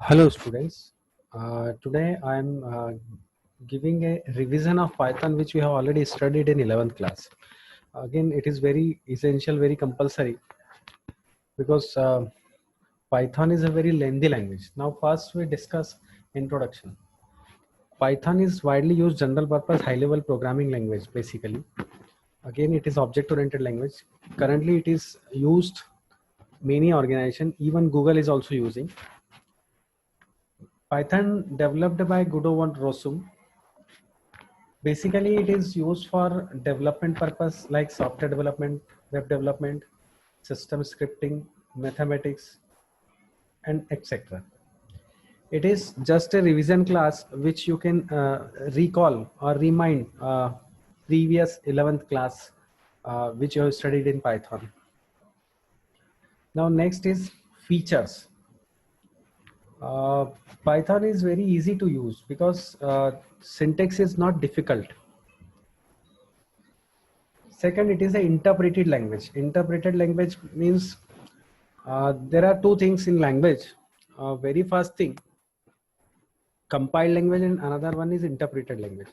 Hello students. Today I am giving a revision of Python which we have already studied in 11th class. Again, it is very essential, very compulsory because Python is a very lengthy language. Now first we discuss introduction. Python is widely used general purpose high level programming language basically. Again, it is object oriented language. Currently it is used many organization, even Google is also using. Python developed by Guido van Rossum. Basically, it is used for development purpose like software development, web development, system scripting, mathematics, and etc. It is just a revision class which you can recall or remind previous 11th class which you have studied in Python. Now next is features. Uh, Python is very easy to use because syntax is not difficult. Second, it is an interpreted language. Interpreted language means there are two things in language. Very first thing, compiled language, and another one is interpreted language.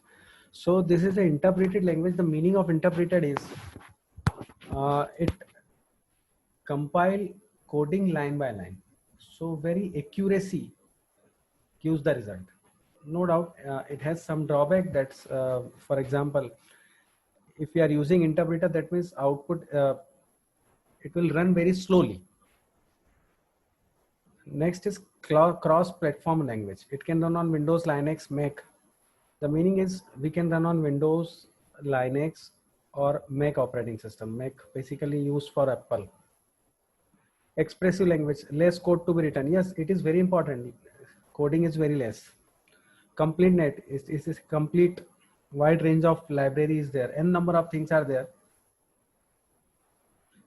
So this is an interpreted language. The meaning of interpreted is it compile coding line by line. So very accuracy gives the result. No doubt, it has some drawback. That's for example, if we are using interpreter, that means output it will run very slowly. Next is cross-platform language. It can run on Windows, Linux, Mac. The meaning is we can run on Windows, Linux, or Mac operating system. Mac basically used for Apple. Expressive language, less code to be written. Yes, it is very important. Coding is very less. Complete net is a complete wide range of libraries there. N number of things are there.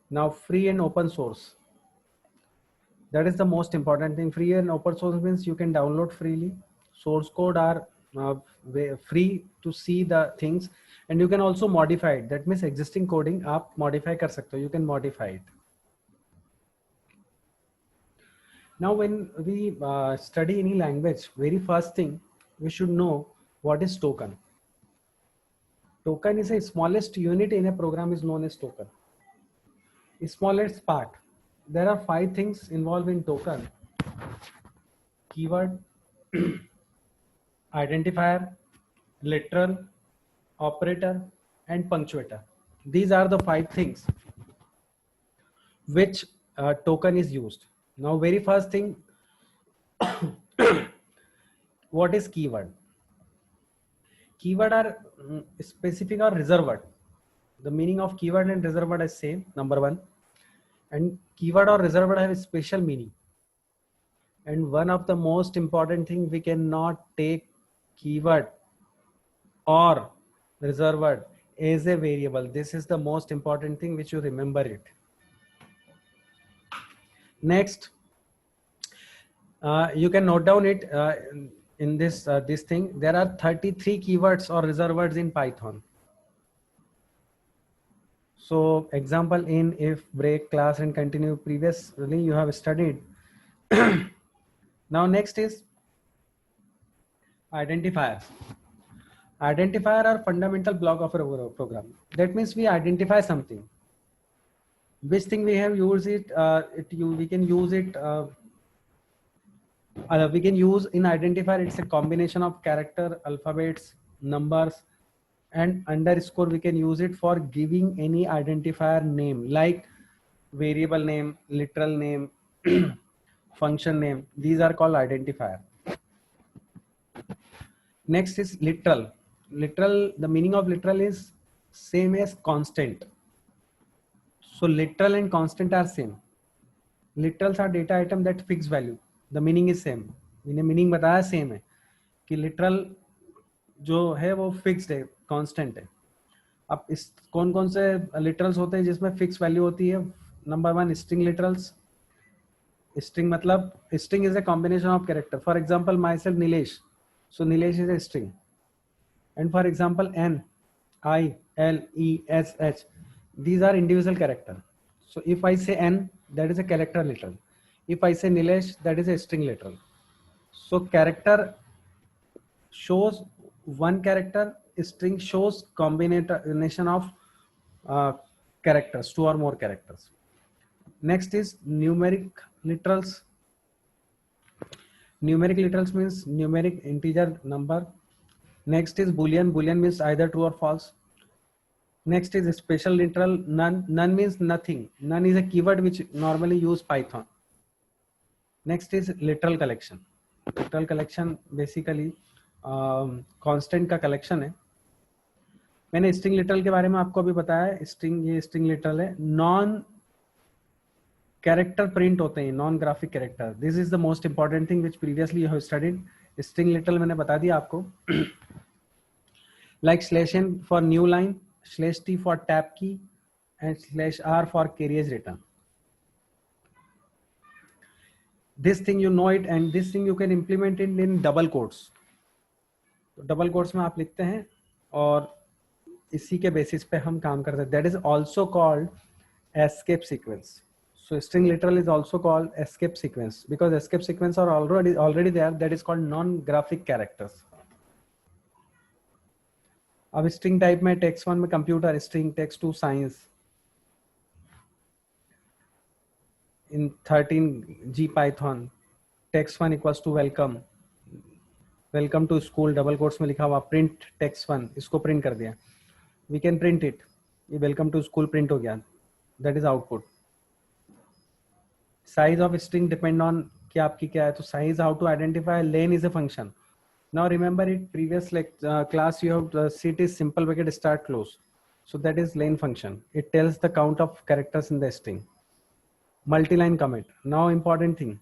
Now free and open source. That is the most important thing. Free and open source means you can download freely. Source code are free to see the things, and you can also modify it. That means existing coding आप modify कर सकते हो. You can modify it. Now when we study any language, very first thing we should know what is token. Token is a smallest unit in a program is known as token. Smallest part. There are 5 things involved in token. Keyword, identifier, literal, operator, and punctuator. These are the 5 things which token is used. Now very first thing, what is keyword? Keyword are specific or reserved word. The meaning of keyword and reserved word is same, number 1. And keyword or reserved word have a special meaning. And one of the most important thing, we cannot take keyword or reserved word as a variable. This is the most important thing which you remember it. Next, you can note down it in this thing. There are 33 keywords or reserved words in Python. So example in, if, break, class, and continue, previously you have studied. Now next is identifiers. Identifier are fundamental block of a program. That means we identify something. Which thing we have used it, we can use it, we can use in identifier. It's a combination of character, alphabets, numbers, and underscore. We can use it for giving any identifier name like variable name, literal name, function name. These are called identifier. Next is literal. Literal, the meaning of literal is same as constant. So literal and constant are same. Literals are data item that fixed value. The meaning is same. मैंने meaning बताया same है कि literal जो है वो fixed है, constant है. अब इस कौन कौन से literals होते हैं जिसमें fixed value होती है? Number 1, string literals. String मतलब string is a combination of character. For example, myself Nilesh. So Nilesh is a string. And for example, N, I, L, E, S, H. These are individual character. So if I say N, that is a character literal. If I say Nilesh, that is a string literal. So character shows one character, string shows combination of characters, two or more characters. Next is numeric literals. Numeric literals means numeric integer number. Next is boolean. Boolean means either true or false. Next is special literal. None. None means nothing. None is a keyword which normally use Python. Next is literal collection. Literal collection basically constant का collection है. मैंने string literal के बारे में आपको अभी बताया. String, ये स्ट्रिंग लिटरल है. नॉन कैरेक्टर प्रिंट होते हैं, non graphic character. This is the most important thing which previously you have studied. String literal मैंने बता दिया आपको. Like slash n for new line, slash t for tab की, and slash r for carriers return. This thing you know it, and this thing you can implement it in double quotes. तो double quotes में आप लिखते हैं और इसी के basis पे हम काम करते हैं. That is also called escape sequence. So string literal is also called escape sequence because escape sequence are already there. That is called non graphic characters. अब स्ट्रिंग टाइप में टेक्स्ट 1 में computer, string text 2 science. In 13G Python, text 1 equals to welcome. Welcome to school, double quotes में लिखा हुआ. Print text 1, इसको print कर दिया. We can print it. ये welcome to school प्रिंट हो गया. That is output. Size of string depend on कि आपकी क्या है. तो size, how to identify len is a function. Now remember it, previous class you have set is simple bracket start close. So that is len function. It tells the count of characters in the string. Multi-line comment. Now important thing,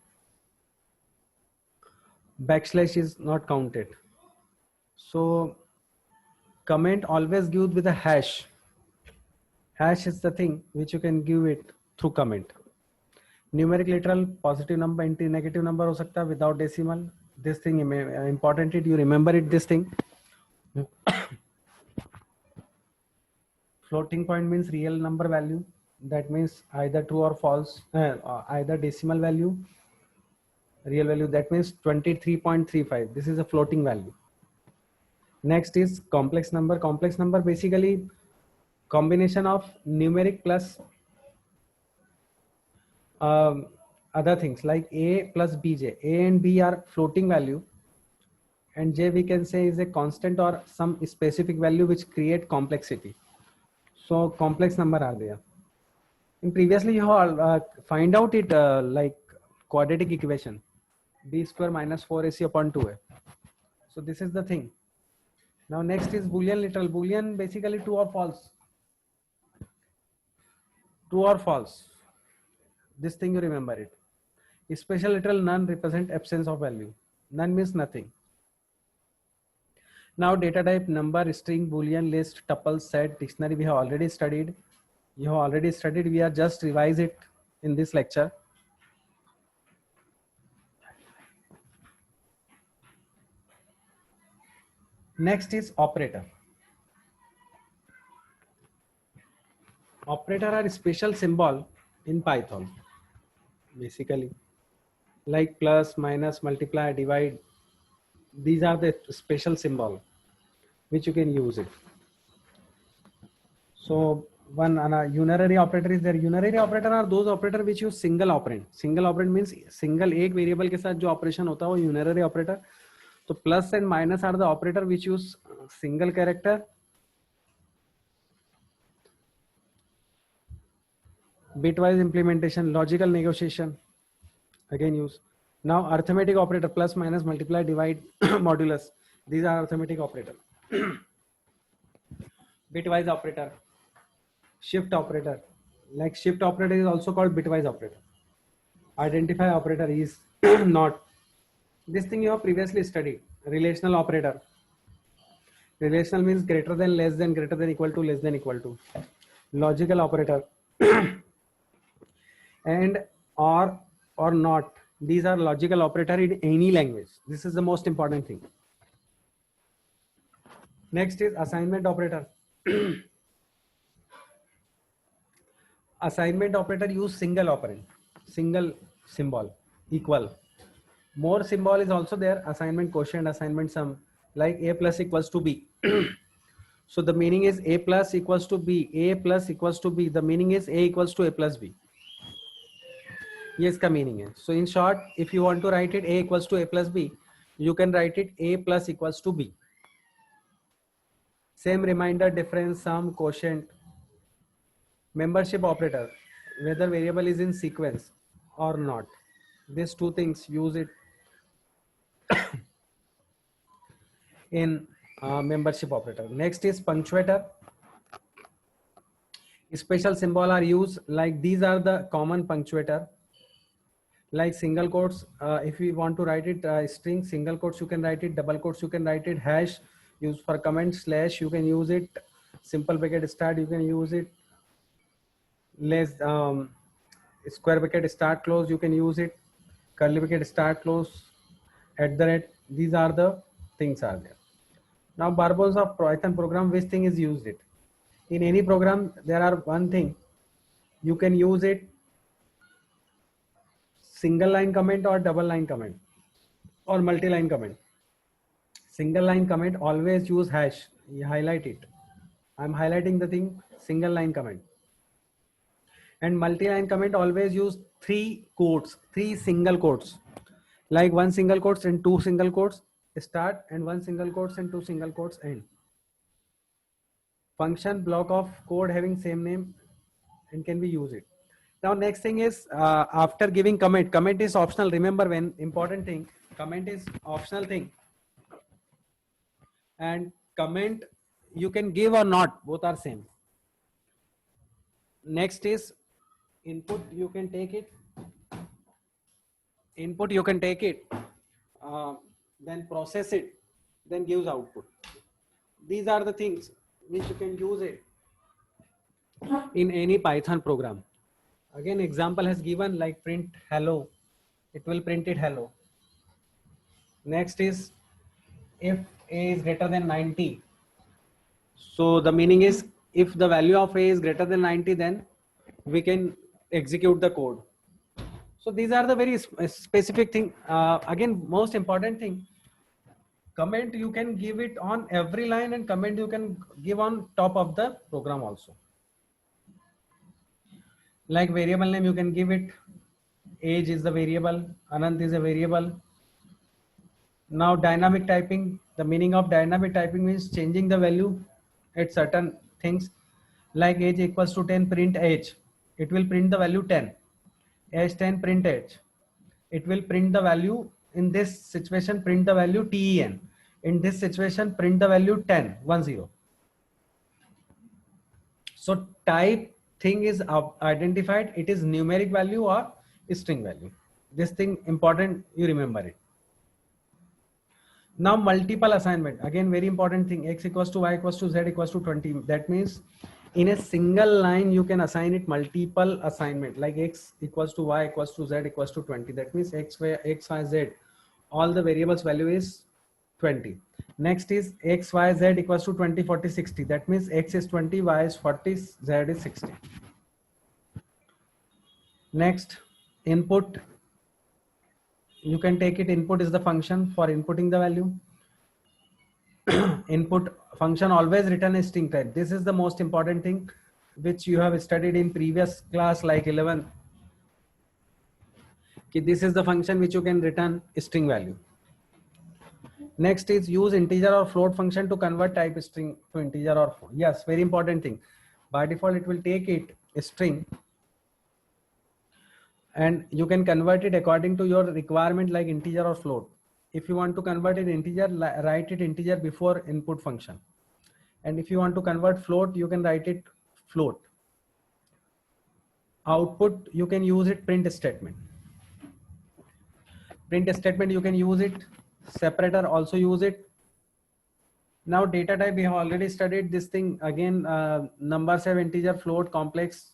backslash is not counted. So comment always given with a hash. Hash is the thing which you can give it through comment. Numeric literal, positive number, negative number हो सकता है without decimal. This thing important it, you remember it, this thing. Floating point means real number value. That means either true or false, either decimal value, real value. That means 23.35. This is a floating value. Next is complex number. Complex number basically combination of numeric plus other things like a plus bj. A and b are floating value, and j we can say is a constant or some specific value which create complexity. So complex number are there. And previously you have find out it like quadratic equation, b square minus 4ac upon 2a. So this is the thing. Now next is boolean literal. Boolean basically true or false. True or false. This thing you remember it. Special literal, none represent absence of value. None means nothing. Now data type, number, string, boolean, list, tuple, set, dictionary we have already studied. You have already studied. We are just revise it in this lecture. Next is operator. Operator are a special symbol in Python. Basically, like plus, minus, multiply, divide. These are the special symbol which you can use it. So one unary operator is there. Unary operator are those operator which use single operand. Single operand means single एक variable के साथ जो operation होता है वो unary operator. तो plus and minus are the operator which use single character. Bitwise implementation, logical negotiation, again use. Now arithmetic operator, plus, minus, multiply, divide, modulus. These are arithmetic operator. Bitwise operator. Shift operator, like shift operator is also called bitwise operator. Identify operator is not. This thing you have previously studied. Relational operator. Relational means greater than, less than, greater than, equal to, less than, equal to. Logical operator. And or not. These are logical operator in any language. This is the most important thing. Next is assignment operator. Assignment operator use single operand, single symbol, equal. More symbol is also there, assignment quotient, assignment sum, like a plus equals to b. So the meaning is a plus equals to b, a plus equals to b. The meaning is a equals to a plus b. ये इसका meaning है. So in short, if you want to write it a equals to a plus b, you can write it a plus equals to b. Same reminder, difference, sum, quotient. Membership operator, whether variable is in sequence or not. These two things, use it in membership operator. Next is punctuator. Special symbol are used, like these are the common punctuator. Like single quotes, if we want to write it string, single quotes you can write it, double quotes you can write it, hash used for comment, slash you can use it, simple bracket start you can use it, less square bracket start close you can use it, curly bracket start close, at the rate. These are the things are there. Now purpose of Python program, which thing is used it? In any program there are one thing, you can use it single line comment or double line comment or multi-line comment. Single line comment always use hash. You highlight it. I'm highlighting the thing, single line comment. And multi-line comment always use three quotes, three single quotes, like one single quotes and two single quotes start, and one single quotes and two single quotes end. Function block of code having same name and can be used it. Now next thing is after giving comment, comment is optional. Remember, when important thing, comment is optional thing. And comment you can give or not, both are same. Next is input, you can take it, then process it, then gives output. These are the things which you can use it in any Python program. Again, example has given, like print hello, it will print it hello. Next is if a is greater than 90. So the meaning is, if the value of a is greater than 90, then we can execute the code. So these are the very specific thing. Again, most important thing, comment you can give it on every line, and comment you can give on top of the program also. Like variable name, you can give it, age is the variable, Anant is a variable. Now dynamic typing, the meaning of dynamic typing means changing the value at certain things, like age equals to 10, print age, it will print the value 10. Age 10, print age, it will print the value, in this situation print the value ten, in this situation print the value 10, 10. So type thing is identified, it is numeric value or string value. This thing important, you remember it. Now multiple assignment, again very important thing, x equals to y equals to z equals to 20. That means in a single line you can assign it multiple assignment, like x equals to y equals to z equals to 20. That means x, y, z, all the variables value is 20. Next is x, y, z equals to 20, 40, 60. That means x is 20, y is 40, z is 60. Next, input. You can take it, input is the function for inputting the value. Input function always return a string type. This is the most important thing which you have studied in previous class, like 11. This is the function which you can return a string value. Next is use integer or float function to convert type string to integer or float. Yes, very important thing. By default, it will take it a string, and you can convert it according to your requirement, like integer or float. If you want to convert it integer, write it integer before input function. And if you want to convert float, you can write it float. Output, you can use it print statement. Print statement, you can use it. Separator, also use it. Now data type, we have already studied this thing. Again, numbers have integer, float, complex,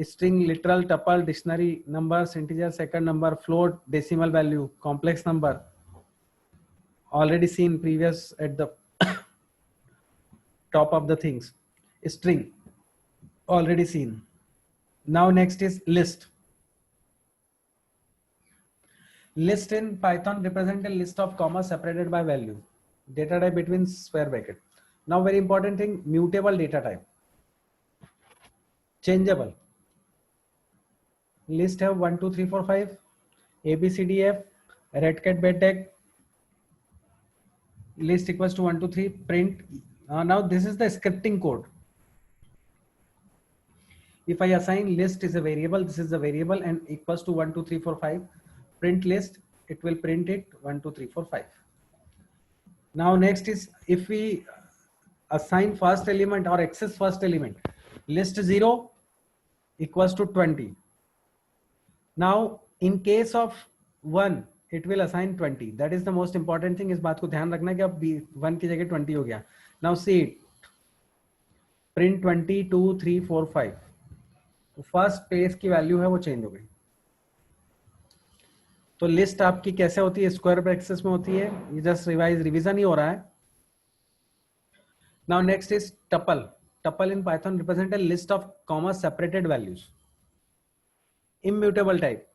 string, literal, tuple, dictionary, numbers, integer, second number, float, decimal value, complex number. Already seen previous at the top of the things. String, already seen. Now next is list. List in Python represent a list of commas separated by value. Data type between square bracket. Now very important thing, mutable data type. Changeable. List have 1 2 3 4 5 A B C D F, red cat bed tag. List equals to 1 2 3 print. Now this is the scripting code. If I assign list is a variable, this is a variable and equals to 1 2 3 4 5 print list, it will print it 1 2 3 4 5. Now next is if we assign first element or access first element, list 0 equals to 20. Now in case of 1 it will assign 20. That is the most important thing. इस बात को ध्यान रखना कि अब 1 की जगह 20 हो गया. Now see it, print 20 2 3 4 5. तो फर्स्ट पेज की वैल्यू है वो चेंज हो गई. तो लिस्ट आपकी कैसे होती है? स्क्वायर ब्रैकेट्स में होती है. ये जस्ट रिवीजन ही हो रहा है. Now next is tuple. Tuple in Python represent a list of comma separated values. Immutable type.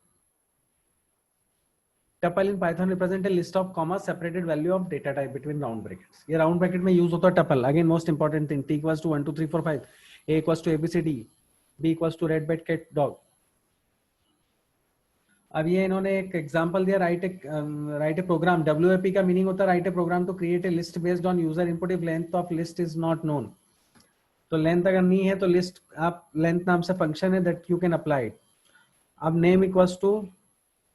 Tuple in Python represent a list of comma separated value of data type between round brackets. ये round bracket में use होता है tuple. Again most important thing, T equals to 1 2 3 4 5, A equals to ABCD, B equals to red bat cat dog. अब ये इन्होंने एक example दिया, write a program. WAP का मीनिंग होता है write a program to create a list based on user input if length of list is not known. तो length अगर नहीं है तो लिस्ट आप लेंथ नाम से फंक्शन है दैट यू कैन अप्लाई. अब name equals to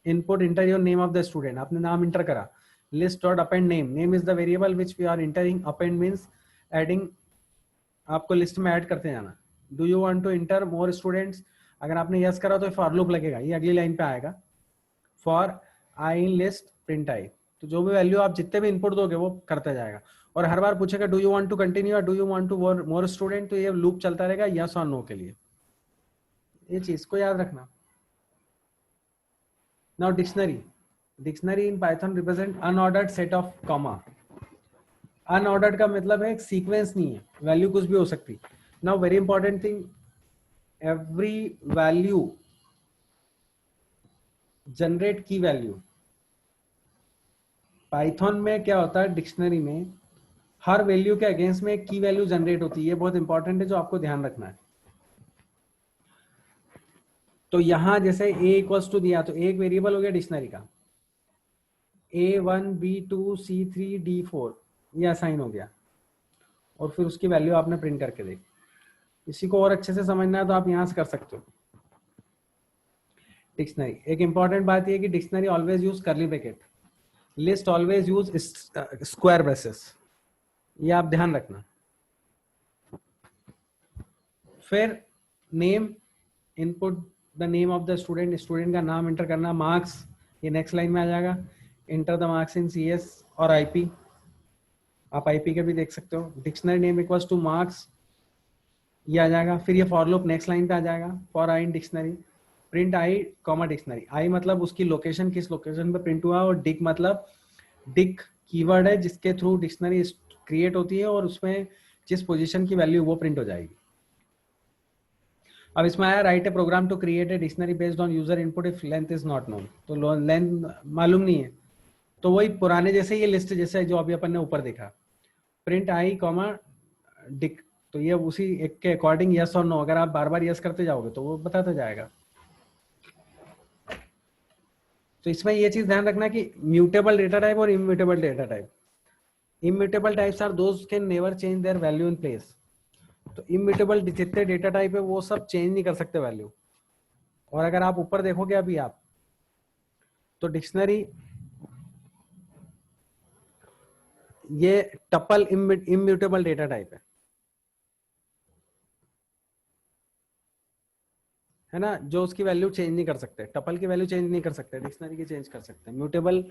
input enter your name of the student. आपने नाम इंटर करा. List dot append name. Name is the variable which we are entering. Append means adding, आपको list में add करते जाना. Do you want to enter more students? अगर आपने yes करा तो फॉर लूप लगेगा, ये अगली लाइन पे आएगा. For i in list print i. तो जो भी वैल्यू आप जितने भी इनपुट दोगे वो करता जाएगा. और हर बार पूछेगा do you want to continue, do you want to more student. तो ये लूप चलता रहेगा यस और नो के लिए. ये चीज को याद रखना. Now dictionary. Dictionary in Python represent unordered set of comma. Unordered का मतलब है सीक्वेंस नहीं है, वैल्यू कुछ भी हो सकती. Now very important thing, every value generate की वैल्यू. पाइथन में क्या होता है, डिक्शनरी में हर वैल्यू के अगेंस्ट में एक की वैल्यू जनरेट होती है. ये बहुत इंपॉर्टेंट है जो आपको ध्यान रखना है. तो यहां जैसे a इक्वल्स टू दिया तो एक वेरिएबल हो गया डिक्शनरी का, A1 B2 C3 D4 ये असाइन हो गया. और फिर उसकी वैल्यू आपने प्रिंट करके देखी. इसी को और अच्छे से समझना है तो आप यहां से कर सकते हो. डिक्शनरी, एक इंपॉर्टेंट बात यह कि dictionary always use curly bracket. List always use square braces. ये आप ध्यान रखना. फिर name, input the name of the student. Student का नाम एंटर करना. मार्क्स, ये नेक्स्ट लाइन में आ जाएगा. Enter the marks in CS और IP. आप IP के भी देख सकते हो. Dictionary name equals two marks, ये आ जाएगा. फिर ये फॉर लूप नेक्स्ट लाइन पे आ जाएगा. For i in dictionary, print i comma dictionary. I मतलब उसकी लोकेशन, किस लोकेशन पे प्रिंट हुआ. और डिक मतलब डिक कीवर्ड है जिसके थ्रू डिक्शनरी क्रिएट होती है और उसमें जिस पोजीशन की वैल्यू वो प्रिंट हो जाएगी. अब इसमें आया write a program to create a dictionary based on user input if length is not known. तो लेंथ मालूम नहीं है तो वही पुराने जैसे ये लिस्ट जैसे जो अभी अपन ने ऊपर देखा, प्रिंट आई कॉमा डिक. तो ये उसी एक के अकॉर्डिंग यस और नो. अगर आप बार बार यस करते जाओगे तो वो बताता जाएगा. तो इसमें ये चीज ध्यान रखना कि म्यूटेबल डेटा टाइप और immutable data type. Immutable types are those can never change their value in place. तो इम्यूटेबल जितने डेटा टाइप है वो सब चेंज नहीं कर सकते वैल्यू. और अगर आप ऊपर देखोगे अभी आप तो डिक्शनरी ये टपल इम्यूटेबल डेटा टाइप है ना, जो उसकी वैल्यू चेंज नहीं कर सकते. टपल की वैल्यू चेंज नहीं कर सकते, डिक्शनरी की चेंज कर सकते हैं. Mutable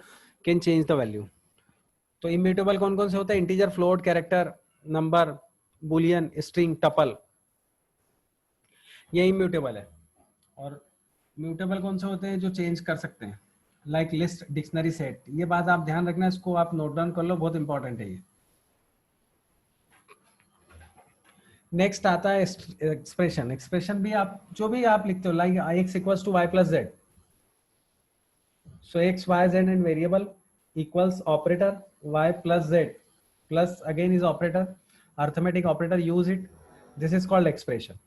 can change the value. तो इम्यूटेबल कौन कौन से होते हैं? Integer, float, character, number, Boolean, string, tuple, ये इम्यूटेबल है. और म्यूटेबल कौन से होते हैं? जो चेंज कर सकते हैं, लाइक लिस्ट, डिक्शनरी, सेट. ये बात आप ध्यान रखना, इसको आप नोट डाउन कर लो, बहुत इंपॉर्टेंट है ये. नेक्स्ट आता है एक्सप्रेशन. एक्सप्रेशन भी आप जो भी आप लिखते हो, like x equals to y plus z. So x, y, z and variable equals operator y plus z plus again is operator, arithmetic operator, use it. This is called expression.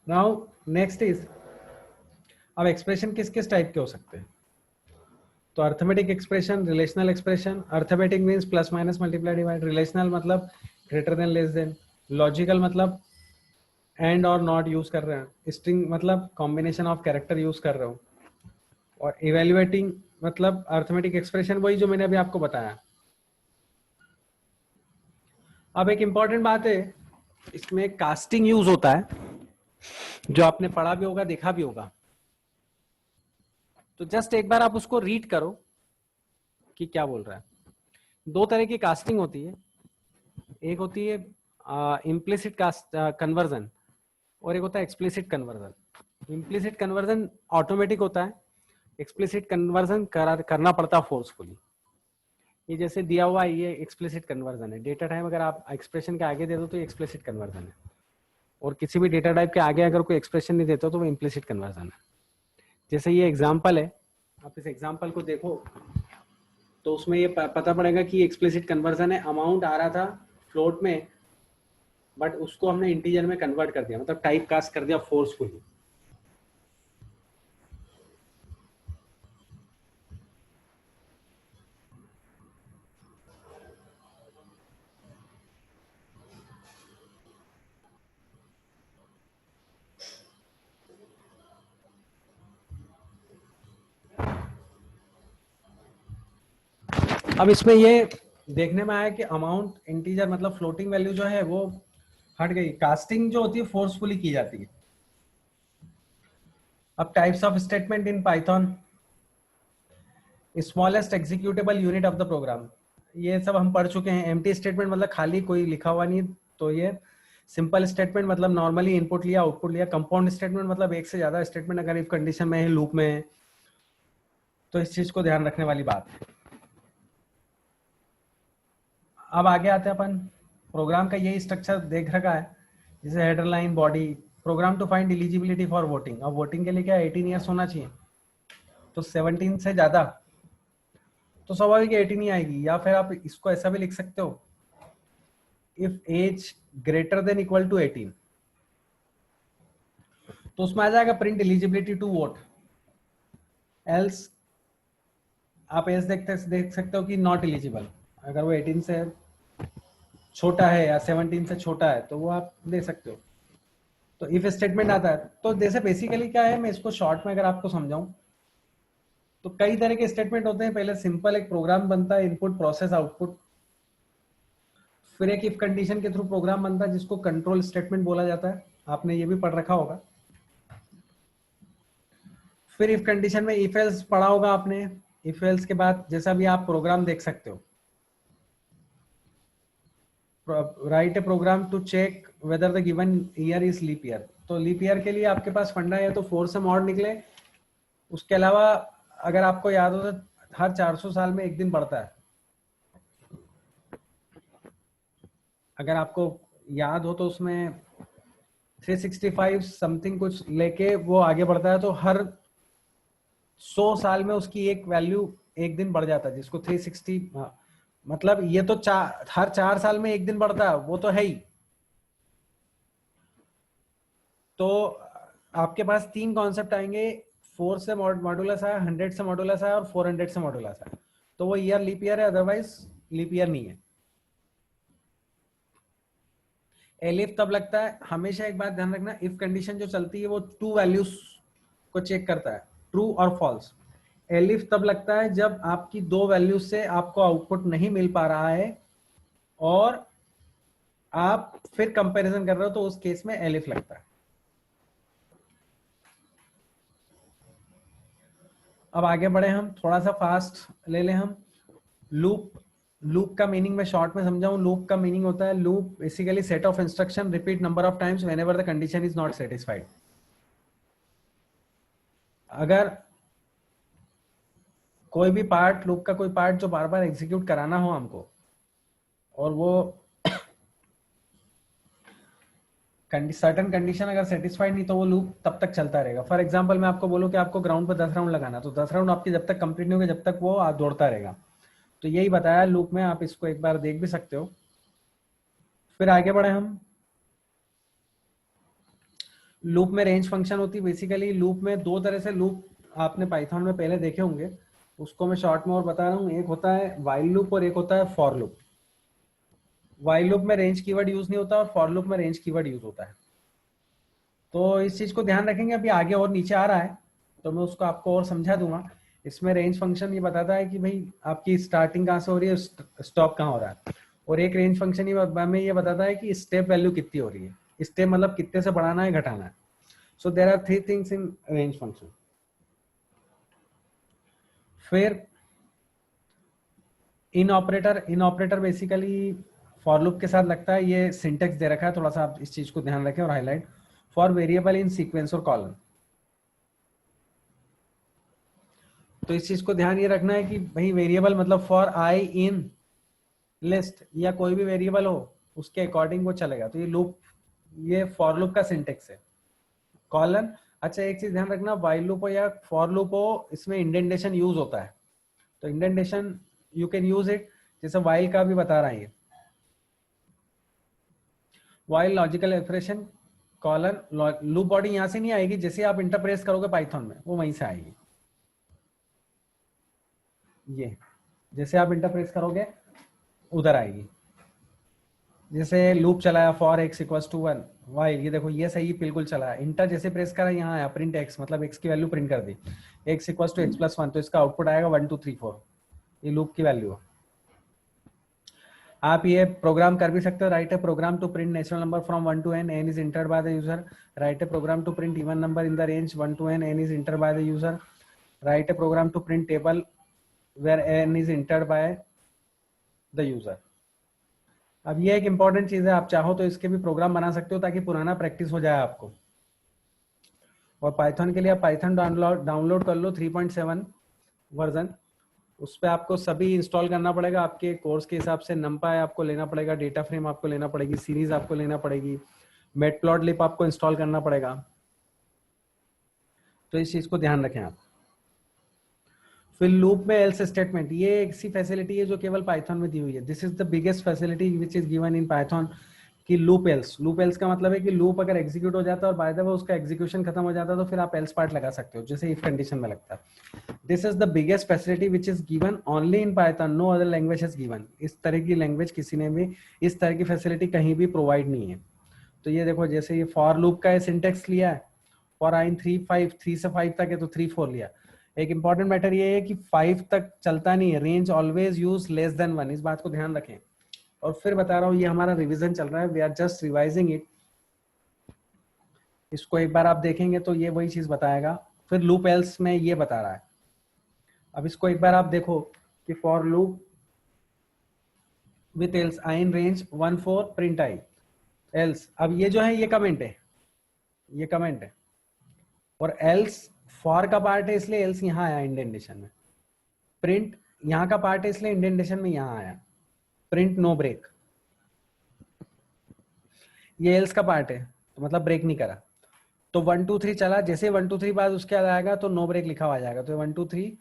Now next is, अब expression किस किस type के हो सकते हैं? तो arithmetic expression, relational expression. Arithmetic means plus minus multiply divide. Relational मतलब greater than less than. Logical मतलब एंड और नॉट यूज कर रहे हैं. स्ट्रिंग मतलब कॉम्बिनेशन ऑफ कैरेक्टर यूज कर रहे हो. और इवेल्युएटिंग मतलब अर्थमेटिक एक्सप्रेशन वही जो मैंने अभी आपको बताया. अब एक इंपॉर्टेंट बात है, इसमें कास्टिंग यूज होता है, जो आपने पढ़ा भी होगा, देखा भी होगा. तो जस्ट एक बार आप उसको रीड करो कि क्या बोल रहा है. दो तरह की कास्टिंग होती है. एक होती है इम्प्लिसिट कास्ट कन्वर्जन और एक होता है explicit conversion. Implicit conversion automatic होता है, एक्सप्लिसिट कन्वर्जन करना पड़ता है फोर्सफुली. ये जैसे दिया हुआ है, ये एक्सप्लिसिट कन्वर्जन है. डेटा टाइप अगर आप एक्सप्रेशन के आगे दे दो तो ये एक्सप्लिसिट कन्वर्जन है, और किसी भी डेटा टाइप के आगे अगर कोई एक्सप्रेशन नहीं देते तो वो इम्प्लिसिट कन्वर्जन है. जैसे ये एग्जाम्पल है, आप इस एग्जाम्पल को देखो तो उसमें ये पता पड़ेगा कि एक्सप्लिसिट कन्वर्जन है. अमाउंट आ रहा था फ्लोट में, बट उसको हमने इंटीजर में कन्वर्ट कर दिया, मतलब टाइप कास्ट कर दिया फोर्सफुली. अब इसमें ये देखने में आया कि अमाउंट इंटीजर मतलब फ्लोटिंग वैल्यू जो है वो हट गई. कास्टिंग जो होती है फोर्सफुली की जाती है. अब types of statement in Python, smallest executable unit of the program, ये सब हम पढ़ चुके हैं. एम्प्टी स्टेटमेंट मतलब खाली कोई लिखा हुआ नहीं, तो ये सिंपल स्टेटमेंट मतलब नॉर्मली इनपुट लिया आउटपुट लिया. कंपाउंड स्टेटमेंट मतलब एक से ज्यादा स्टेटमेंट अगर इफ कंडीशन में है, लूप में है, तो इस चीज को ध्यान रखने वाली बात है. अब आगे आते हैं अपन. प्रोग्राम का यही स्ट्रक्चर देख रखा है, जैसे header line, body. Program to find eligibility for voting. अब वोटिंग के लिए क्या 18 ईयर्स होना चाहिए, तो 17 से ज्यादा तो स्वाभाविक 18 ही आएगी. या फिर आप इसको ऐसा भी लिख सकते हो, if age greater than equal to 18, तो उसमें आ जाएगा print eligibility to vote. Else आप एज देख सकते हो कि नॉट एलिजिबल. अगर वो 18 से छोटा है या 17 से छोटा है तो वो आप दे सकते हो. तो इफ स्टेटमेंट आता है, तो जैसे बेसिकली क्या है, मैं इसको शॉर्ट में अगर आपको समझाऊं तो कई तरह के स्टेटमेंट होते हैं. पहले सिंपल एक प्रोग्राम बनता है, इनपुट प्रोसेस आउटपुट. फिर एक इफ कंडीशन के थ्रू प्रोग्राम बनता है जिसको कंट्रोल स्टेटमेंट बोला जाता है. आपने ये भी पढ़ रखा होगा. फिर इफ कंडीशन में इफ एल्स पढ़ा होगा आपने. इफ एल्स के बाद जैसा भी आप प्रोग्राम देख सकते हो, write a program to check whether the given year is leap year. तो लीप ईयर के लिए आपके पास फंडा है तो 4 से मॉड निकले. उसके अलावा अगर आपको याद हो तो हर 400 साल में एक दिन बढ़ता है. अगर आपको याद हो तो उसमें 365 समथिंग कुछ लेके वो आगे बढ़ता है, तो हर 100 साल में उसकी एक वैल्यू एक दिन बढ़ जाता है, जिसको 360 मतलब ये तो हर 4 साल में एक दिन बढ़ता है, वो तो है ही. तो आपके पास 3 कॉन्सेप्ट आएंगे. 4 से मॉडुलस है, 100 से मॉडुलस है और 400 से मॉडुलस है. तो वो ईयर लीप ईयर है, अदरवाइज लीप ईयर नहीं है. एलिफ तब लगता है, हमेशा एक बात ध्यान रखना, इफ कंडीशन जो चलती है वो 2 वैल्यूज को चेक करता है, ट्रू और फॉल्स. एलिफ तब लगता है जब आपकी 2 वैल्यूज से आपको आउटपुट नहीं मिल पा रहा है और आप फिर कंपैरिजन कर रहे हो, तो उस केस में एलिफ लगता है. अब आगे बढ़े हम, थोड़ा सा फास्ट ले लें हम. लूप. लूप का मीनिंग मैं शॉर्ट में समझाऊं. लूप का मीनिंग होता है, loop basically set of instruction repeat number of times whenever the condition is not satisfied. अगर कोई भी पार्ट, लूप का कोई पार्ट जो बार बार एग्जीक्यूट कराना हो हमको, और वो सर्टन कंडीशन अगर सेटिस्फाइड नहीं तो वो लूप तब तक चलता रहेगा। फॉर एग्जांपल मैं आपको बोलूं कि आपको ग्राउंड पर 10 राउंड लगाना, तो 10 राउंड आपके जब तक कंप्लीट नहीं होंगे जब तक वो दौड़ता रहेगा। तो यही बताया लूप में, आप इसको एक बार देख भी सकते हो। फिर आगे बढ़े हम। लूप में रेंज फंक्शन होती है। बेसिकली लूप में दो तरह से लूप आपने पाइथन में पहले देखे होंगे, उसको मैं शॉर्ट में और बता रहा हूँ। एक होता है व्हाइल लूप और एक होता है फॉर लूप। व्हाइल लूप में रेंज कीवर्ड यूज नहीं होता और फॉर लूप में रेंज कीवर्ड यूज होता है। तो इस चीज को ध्यान रखेंगे। अभी आगे और नीचे आ रहा है तो मैं उसको आपको और समझा दूंगा। इसमें रेंज फंक्शन ये बताता है कि भाई आपकी स्टार्टिंग कहाँ से हो रही है, स्टॉप कहाँ हो रहा है। और एक रेंज फंक्शन हमें ये बताता है कि स्टेप वैल्यू कितनी हो रही है। स्टेप मतलब कितने से बढ़ाना है घटाना है। So there are 3 things in range function. फिर in operator basically for loop के साथ लगता है। ये सिंटेक्स दे रखा है, थोड़ा सा आप इस चीज को ध्यान रखें और highlight. For variable in sequence और कॉलम। तो इस चीज को ध्यान ये रखना है कि भाई वेरिएबल मतलब फॉर आई इन लिस्ट या कोई भी वेरिएबल हो उसके अकॉर्डिंग वो चलेगा। तो ये लूप, ये फॉर लूप का सिंटेक्स है। कॉलन, अच्छा एक चीज ध्यान रखना, व्हाइल लूप हो या फॉर लूप हो, इसमें इंडेंटेशन यूज होता है। तो indentation you can use it, जैसे व्हाइल का भी बता रहा है ये। While logical expression colon, loop body यहां से नहीं आएगी, जैसे आप इंटरप्रेस करोगे पाइथन में वो वहीं से आएगी। ये जैसे आप इंटरप्रेस करोगे उधर आएगी। जैसे लूप चलाया for x equals to 1 while, ये देखो ये सही बिल्कुल चला है। इंटर जैसे प्रेस करा यहाँ आया प्रिंट एक्स, मतलब एक्स की वैल्यू प्रिंट कर दी, x equals to x plus 1, तो इसका आउटपुट आएगा 1 2 3 4। ये लूप की वैल्यू है। आप ये प्रोग्राम कर भी सकते हो। Write a program to print natural number from 1 to n, n is entered by the user. Write a program to print even number in the range 1 to n, n is entered by the user. Write a program to print table where n is entered by the user. अब ये एक important चीज है, आप चाहो तो इसके भी प्रोग्राम बना सकते हो ताकि पुराना प्रैक्टिस हो जाए आपको। और पाइथन के लिए आप पाइथन डाउनलोड कर लो 3.7 वर्जन। उस पर आपको सभी इंस्टॉल करना पड़ेगा आपके कोर्स के हिसाब से। नंपाई आपको लेना पड़ेगा, डेटा फ्रेम आपको लेना पड़ेगी, सीरीज आपको लेना पड़ेगी, मैटप्लॉटलिब आपको इंस्टॉल करना पड़ेगा। तो इस चीज को ध्यान रखें आप। फिर लूप में एल्स स्टेटमेंट, ये एक सी फैसिलिटी है जो केवल पाइथन में दी हुई है। This is the biggest facility which is given in Python कि लूप एल्स। लूप एल्स का मतलब है कि लूप अगर एग्जीक्यूट हो जाता है और बाय द वे उसका एग्जीक्यूशन खत्म हो जाता है तो फिर आप एल्स पार्ट लगा सकते हो, जैसे इफ कंडीशन में लगता है। This is the biggest facility which is given only in Python, no other language is given. इस तरह की लैंग्वेज किसी ने भी इस तरह की फैसिलिटी कहीं भी प्रोवाइड नहीं है। तो ये देखो जैसे ये फॉर लूप का सिंटेक्स लिया है, फॉर आई 3 से 5 तक है तो 3 4 लिया। एक इंपॉर्टेंट मैटर ये है कि 5 तक चलता नहीं है, range always use less than 1, इस बात को ध्यान रखें। और फिर बता रहा हूँ, ये हमारा रिवीजन चल रहा है, we are just revising it. इसको एक बार आप देखेंगे तो ये वही चीज बताएगा। फिर लूप एल्स में ये बता रहा है। अब इसको एक बार आप देखो कि for loop with else I in range 1 4 print I else. अब ये जो है ये कमेंट है, ये कमेंट है। और एल्स फॉर का पार्ट है इसलिए एल्स यहाँ आया इंडेंटेशन में। प्रिंट यहाँ का पार्ट है इसलिए इंडेंटेशन में यहाँ आया। प्रिंट नो ब्रेक, ये एल्स का पार्ट है तो मतलब ब्रेक नहीं करा। तो 1 2 3 चला, जैसे 1 2 3 बाद उसके बाद आएगा तो नो ब्रेक लिखा हुआ आ जाएगा। तो 1 2 3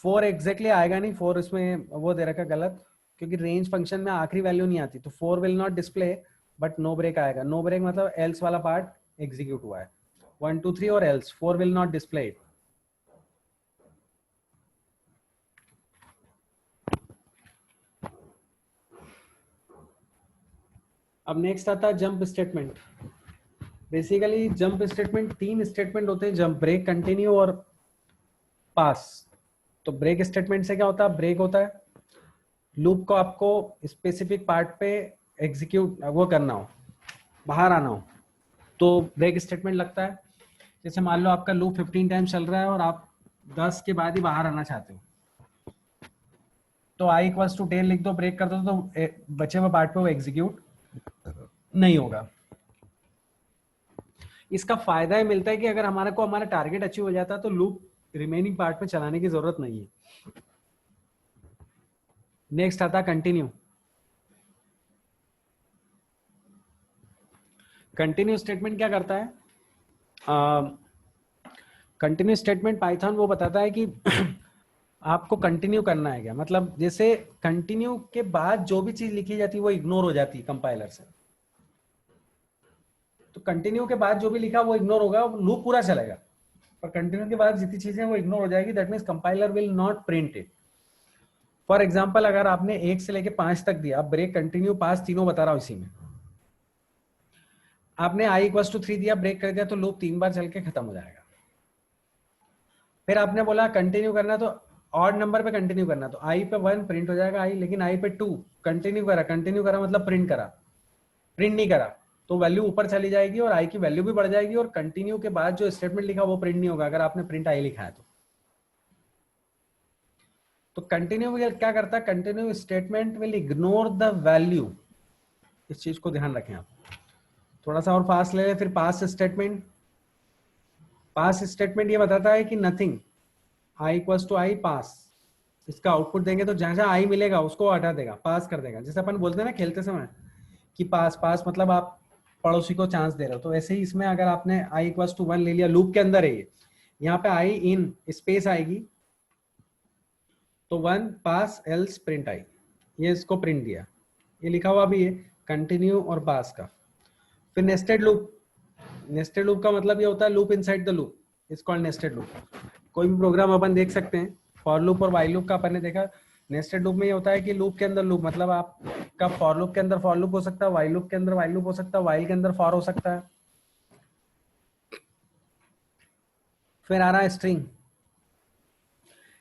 4 एग्जैक्टली आएगा नहीं, 4 इसमें वो दे रखा गलत, क्योंकि रेंज फंक्शन में आखिरी वैल्यू नहीं आती। तो 4 will not display but no break आएगा। नो ब्रेक मतलब एल्स वाला पार्ट एग्जीक्यूट हुआ है। 1 2 3 और else, 4 will not display it. अब नेक्स्ट आता है jump statement. Basically jump statement 3 statement होते हैं, जंप, ब्रेक, कंटिन्यू और पास। तो ब्रेक स्टेटमेंट से क्या होता है, ब्रेक होता है लूप को आपको स्पेसिफिक पार्ट पे एग्जीक्यूट वो करना हो, बाहर आना हो, तो ब्रेक स्टेटमेंट लगता है। जैसे मान लो आपका लूप 15 टाइम्स चल रहा है और आप 10 के बाद ही बाहर आना चाहते हो, तो आई इक्वल्स टू 10 लिख दो, ब्रेक कर दो, तो बचे हुए पार्ट पे वो एग्जीक्यूट नहीं होगा। इसका फायदा ये मिलता है कि अगर हमारे को हमारा टारगेट अचीव हो जाता है तो लूप रिमेनिंग पार्ट में चलाने की जरूरत नहीं है। नेक्स्ट आता है कंटिन्यू। कंटिन्यू स्टेटमेंट क्या करता है? कंटिन्यू स्टेटमेंट पाइथन वो बताता है कि आपको कंटिन्यू करना है क्या, मतलब जैसे कंटिन्यू के बाद जो भी चीज लिखी जाती है वो इग्नोर हो जाती है कंपाइलर से। तो कंटिन्यू के बाद जो भी लिखा वो इग्नोर होगा, लूप पूरा चलेगा, पर कंटिन्यू के बाद जितनी चीजें वो इग्नोर हो जाएगी, that means compiler will not print it. For example, अगर आपने 1 से लेके 5 तक दिया, ब्रेक, कंटिन्यू, पास तीनों बता रहा हूं इसी में, आपने i इक्वल्स टू 3 दिया, ब्रेक कर दिया, तो लूप 3 बार चल के खत्म हो जाएगा। फिर आपने बोला कंटिन्यू करना, तो ऑड नंबर पे कंटिन्यू करना, तो i पे 1 प्रिंट हो जाएगा i, लेकिन i पे 2 कंटिन्यू करा मतलब प्रिंट करा, प्रिंट नहीं करा तो वैल्यू ऊपर चली जाएगी और i की वैल्यू भी बढ़ जाएगी, और कंटिन्यू के बाद जो स्टेटमेंट लिखा वो प्रिंट नहीं होगा अगर आपने प्रिंट i लिखा है तो कंटिन्यू क्या करता है? Continue statement will ignore the value. इस चीज को ध्यान रखें आप। थोड़ा सा और फास्ट ले लें। फिर पास स्टेटमेंट, पास स्टेटमेंट ये बताता है कि nothing, i equals to i pass, इसका आउटपुट देंगे तो जहां जहां i मिलेगा उसको हटा देगा, पास कर देगा। जैसे अपन बोलते हैं ना खेलते समय कि पास पास, मतलब आप पड़ोसी को चांस दे रहे हो, तो ऐसे ही इसमें अगर आपने i इक्वल्स टू 1 ले लिया, लूप के अंदर है ये, यहाँ पे i इन स्पेस आएगी तो 1 पास एल्स प्रिंट आई, ये इसको प्रिंट दिया, ये लिखा हुआ भी है कंटिन्यू और पास का। फिर नेस्टेड लूप, नेस्टेड लूप का मतलब ये होता है loop inside the loop, it's called nested loop. कोई भी प्रोग्राम अपन देख सकते हैं, फॉर लूप और वाइल लूप का अपन ने देखा। नेस्टेड लूप में ये होता है कि लूप के अंदर लूप, मतलब आपका फॉर लूप के अंदर फॉर लूप हो सकता है, वाइल लूप के अंदर वाइल लूप हो सकता है, वाइल के अंदर फॉर हो सकता है। फिर आ रहा है string.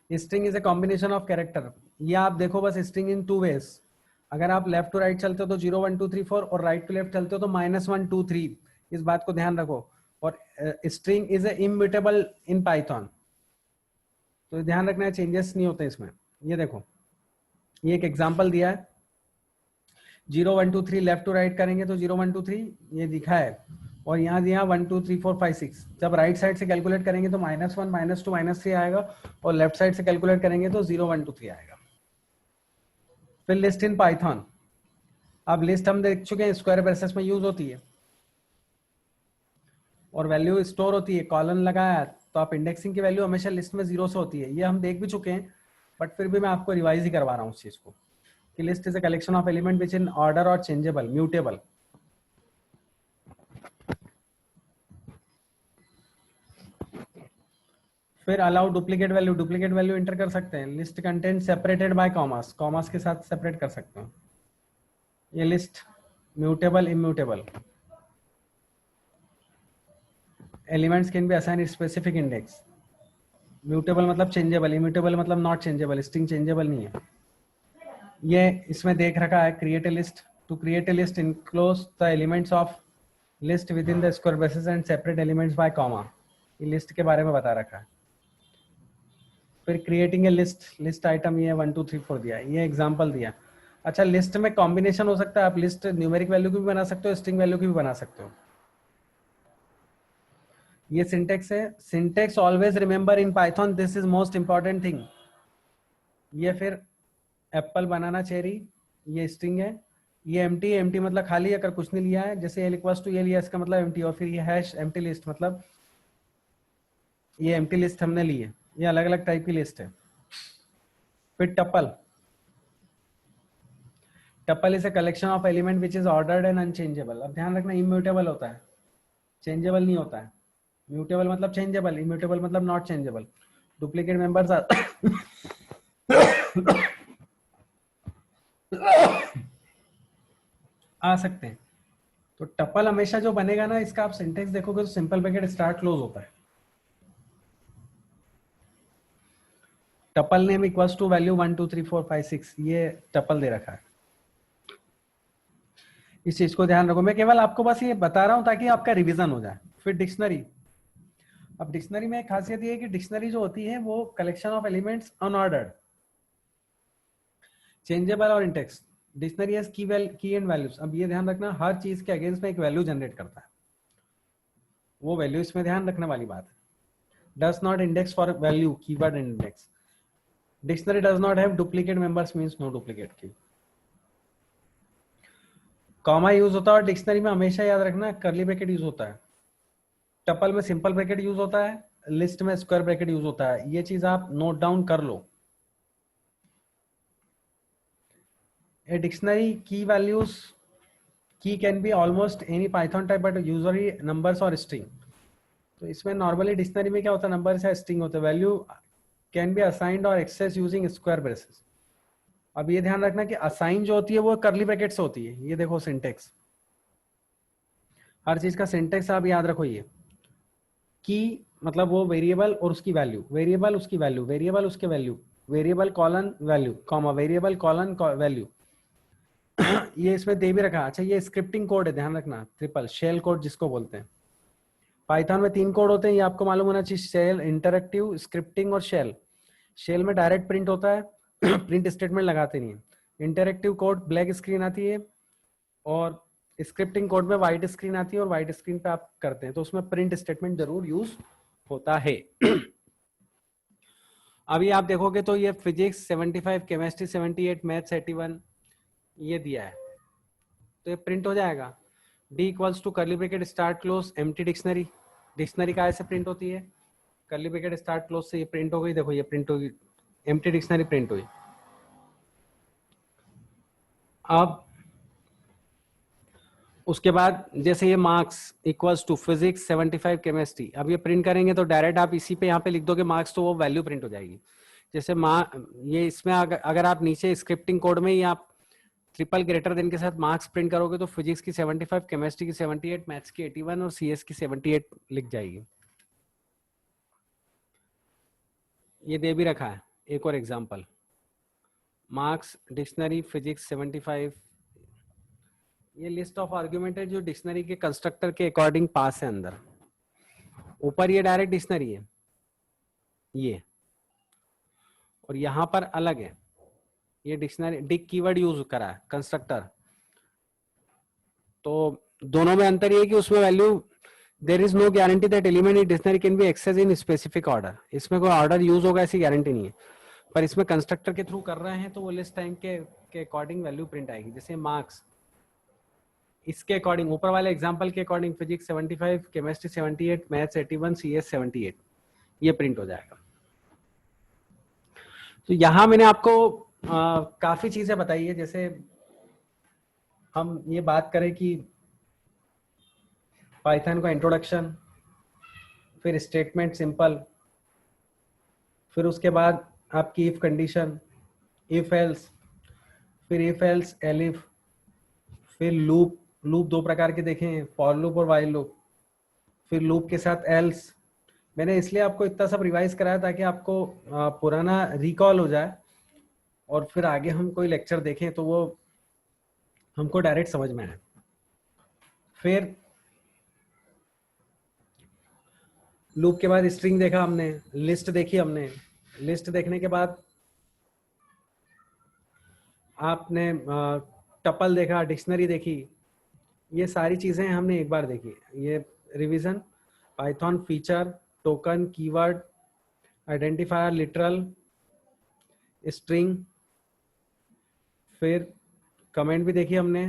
String is a combination of character. ये आप देखो बस, स्ट्रिंग इन 2 वेज, अगर आप लेफ्ट टू राइट चलते हो तो 0 1 2 3 4, और राइट टू लेफ्ट चलते हो तो -1 2 3, इस बात को ध्यान रखो। और string is a immutable in Python, तो ध्यान रखना है, चेंजेस नहीं होते इसमें। ये देखो, ये एक एग्जांपल दिया है, 0 1 2 3 लेफ्ट टू राइट करेंगे तो 0 1 2 3 ये दिखा है, और यहाँ दिया 1 2 3 4 5 6। जब राइट साइड से कैलकुलेट करेंगे तो -1 -2 -3 आएगा, और लेफ्ट साइड से कैलकुलेट करेंगे तो 0 1 2 3 आएगा। फिर लिस्ट इन पाइथन, अब लिस्ट हम देख चुके हैं, स्क्वायर ब्रेसेस में यूज होती है और वैल्यू स्टोर होती है। कॉलन लगाया तो आप इंडेक्सिंग की वैल्यू हमेशा लिस्ट में 0 से होती है, ये हम देख भी चुके हैं, बट फिर भी मैं आपको रिवाइज ही करवा रहा हूँ उस चीज को कि list is a collection of element which in order और चेंजेबल, म्यूटेबल। फिर allow duplicate value, duplicate value enter कर सकते हैं। List content separated by commas, commas के साथ सेपरेट कर सकते हैं। ये list mutable, immutable. Elements can be assign specific index. Mutable मतलब चेंजेबल, इम्यूटेबल मतलब नॉट चेंजेबल, स्ट्रिंग चेंजेबल नहीं है। ये इसमें देख रखा है, create a list, to create a list enclose the elements of list with in the square braces and separate elements bye comma, ये लिस्ट के बारे में बता रखा है। फिर creating a list, list item ये 1 2 3 4 दिया, ये एग्जांपल दिया। अच्छा, लिस्ट में कॉम्बिनेशन हो सकता है, आप लिस्ट न्यूमेरिक वैल्यू की भी बना सकते हो, स्ट्रिंग वैल्यू की भी बना सकते हो। ये सिंटेक्स है, syntax always remember in Python, this is most important thing. ये फिर एप्पल बनाना चेरी, ये स्ट्रिंग है, ये एम्प्टी, एम्प्टी मतलब खाली, अगर कुछ नहीं लिया है, जैसे एल इक्वल्स टू ये लिया, इसका मतलब एम्प्टी, और फिर ये हैश एम्प्टी लिस्ट, मतलब ये एम्प्टी लिस्ट हमने ली है, ये अलग अलग टाइप की लिस्ट है। फिर tuple, tuple is a collection of element which is ordered and unchangeable. अब ध्यान रखना, इम्यूटेबल होता है, चेंजेबल नहीं होता है। म्यूटेबल मतलब चेंजेबल, इम्यूटेबल मतलब नॉट चेंजेबल। डुप्लीकेट मेंबर्स आ सकते हैं। तो टपल हमेशा जो बनेगा ना, इसका आप सिंटेक्स देखोगे तो सिंपल ब्रैकेट स्टार्ट क्लोज होता है। Tuple name equals to value 1 2 3 4 5 6, ये टपल दे रखा है। इस चीज को ध्यान रखो, मैं केवल आपको बस ये बता रहा हूं ताकि आपका रिवीजन हो जाए। फिर डिक्शनरी, अब डिक्शनरी में एक खासियत ये है कि डिक्शनरी जो होती है वो collection of elements unordered, changeable और इंडेक्स। डिक्शनरी हैज की एंड वैल्यूज। अब ये ध्यान रखना, हर चीज के अगेंस्ट में एक वैल्यू जनरेट करता है, वो वैल्यू इसमें ध्यान रखने वाली बात है। Does not index for value, keyword and index. Dictionary does not have duplicate members, means no duplicate key. Comma use होता है और डिक्शनरी में हमेशा याद रखना कर्ली ब्रैकेट यूज होता है, टपल में सिंपल ब्रैकेट यूज होता है, लिस्ट में स्क्वायर ब्रैकेट यूज होता है। ये चीज आप नोट डाउन कर लो। ए डिक्शनरी की वैल्यूज की can be almost any Python type but usually numbers और स्ट्रिंग। तो इसमें नॉर्मली डिक्शनरी में क्या होता है, नंबर्स या स्ट्रिंग होते हैं। वैल्यू कैन बी असाइंड और एक्सेस यूजिंग स्क्वायर ब्रेसेस। अब ये ध्यान रखना कि असाइन जो होती है वो कर्ली ब्रैकेट से होती है। ये देखो सिंटेक्स, हर चीज का सिंटेक्स आप याद रखो। ये की मतलब वो वेरिएबल और उसकी वैल्यू, वेरिएबल उसकी वैल्यू, वेरिएबल उसके value, variable colon value, comma variable colon value. ये इसमें दे भी रखा। अच्छा ये स्क्रिप्टिंग कोड है, ध्यान रखना, ट्रिपल शेल कोड जिसको बोलते हैं। पाइथन में 3 कोड होते हैं, ये आपको मालूम होना चाहिए, शेल, इंटरएक्टिव, स्क्रिप्टिंग और शेल। शेल में डायरेक्ट प्रिंट होता है, प्रिंट स्टेटमेंट लगाते नहीं है। इंटरएक्टिव कोड ब्लैक स्क्रीन आती है, और स्क्रिप्टिंग कोड में व्हाइट स्क्रीन आती है और व्हाइट स्क्रीन पे आप करते हैं, तो उसमें प्रिंट स्टेटमेंट जरूर यूज होता है। अभी आप देखोगे तो ये फिजिक्स 75, केमिस्ट्री 78, मैथ्स 81 ये दिया है, तो ये प्रिंट हो जाएगा। D equals to curly bracket start close empty dictionary. Dictionary का ऐसे प्रिंट होती है, कर्ली ब्रैकेट स्टार्ट क्लोज से ये प्रिंट हो गई। देखो ये प्रिंट होगी, एम्प्टी डिक्शनरी प्रिंट हुई। अब उसके बाद जैसे ये marks equals to physics 75, chemistry, अब ये प्रिंट करेंगे तो डायरेक्ट आप इसी पे यहाँ पे लिख दोगे मार्क्स, तो वो वैल्यू प्रिंट हो जाएगी। जैसे ये इसमें अगर आप नीचे स्क्रिप्टिंग कोड में ही आप ट्रिपल ग्रेटर देन के साथ मार्क्स प्रिंट करोगे तो फिजिक्स की 75, केमिस्ट्री की 78, मैथ्स की 81 और सीएस की 78 लिख जाएगी। ये दे भी रखा है एक और एग्जांपल, मार्क्स डिक्शनरी फिजिक्स 75। ये लिस्ट ऑफ आर्ग्यूमेंट है जो डिक्शनरी के कंस्ट्रक्टर के अकॉर्डिंग पास है अंदर। ऊपर ये डायरेक्ट डिक्शनरी है ये, और यहां पर अलग है, ये डिक्शनरी डिक कीवर्ड यूज करा है कंस्ट्रक्टर। तो दोनों में अंतर ये है कि उसमें value there is no guarantee that element in dictionary can be access in specific order. इसमें कोई ऑर्डर यूज होगा ऐसी गारंटी नहीं है, पर इसमें कंस्ट्रक्टर के थ्रू कर रहे हैं तो वो लिस्ट टाइम के अकॉर्डिंग वैल्यू प्रिंट आएगी। जैसे मार्क्स इसके अकॉर्डिंग, ऊपर वाले एग्जांपल के according physics 75, chemistry 78, maths 81, CS 78 ये प्रिंट हो जाएगा। तो यहां मैंने आपको काफी चीजें बताई है। जैसे हम ये बात करें कि पाइथन का इंट्रोडक्शन, फिर स्टेटमेंट सिंपल, फिर उसके बाद आपकी इफ कंडीशन, इफ एल्स, फिर इफ एल्स एलिफ, फिर लूप। लूप 2 प्रकार के देखे हैं, फॉर लूप और वाइल लूप। फिर लूप के साथ एल्स। मैंने इसलिए आपको इतना सब रिवाइज कराया ताकि आपको पुराना रिकॉल हो जाए, और फिर आगे हम कोई लेक्चर देखें तो वो हमको डायरेक्ट समझ में आए। फिर लूप के बाद स्ट्रिंग देखा हमने, लिस्ट देखी हमने। लिस्ट देखने के बाद आपने टपल देखा, डिक्शनरी देखी। ये सारी चीजें हमने एक बार देखी। ये revision, Python feature, token, keyword, identifier, literal, string, फिर कमेंट भी देखी हमने,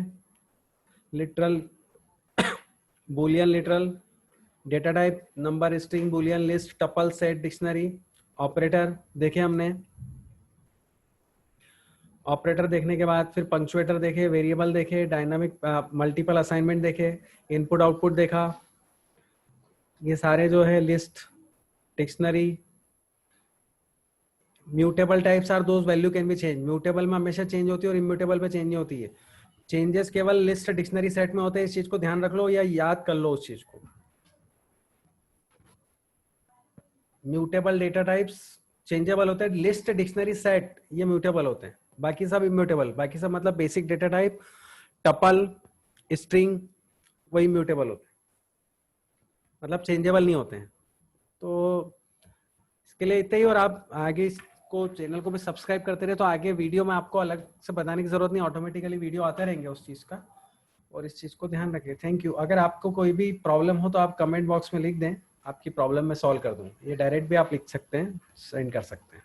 literal, Boolean literal, data type, number, string, Boolean, list, tuple, set, dictionary, operator देखे हमने। ऑपरेटर देखने के बाद फिर पंक्चुएटर देखे, वेरिएबल देखे, डायनामिक मल्टीपल असाइनमेंट देखे, इनपुट आउटपुट देखा। ये सारे जो है list, dictionary, mutable types are those value can be change. Mutable में हमेशा चेंज होती है और इम्यूटेबल पे चेंज नहीं होती है। चेंजेस केवल लिस्ट डिक्शनरी सेट में होते हैं। इस चीज को ध्यान रख लो या याद कर लो उस चीज को। म्यूटेबल डेटा टाइप्स चेंजेबल होते हैं, लिस्ट डिक्शनरी सेट ये म्यूटेबल होते हैं, बाकी सब इम्यूटेबल। बाकी सब मतलब basic data type, tuple, string वही म्यूटेबल होते हैं, मतलब चेंजेबल नहीं होते हैं। तो इसके लिए इतना ही। और आप आगे इसको चैनल को भी सब्सक्राइब करते रहे तो आगे वीडियो में आपको अलग से बताने की जरूरत नहीं, ऑटोमेटिकली वीडियो आते रहेंगे उस चीज का। और इस चीज को ध्यान रखें। Thank you. अगर आपको कोई भी प्रॉब्लम हो तो आप कमेंट बॉक्स में लिख दें, आपकी प्रॉब्लम मैं सॉल्व कर दूं। ये डायरेक्ट भी आप लिख सकते हैं, सेंड कर सकते हैं।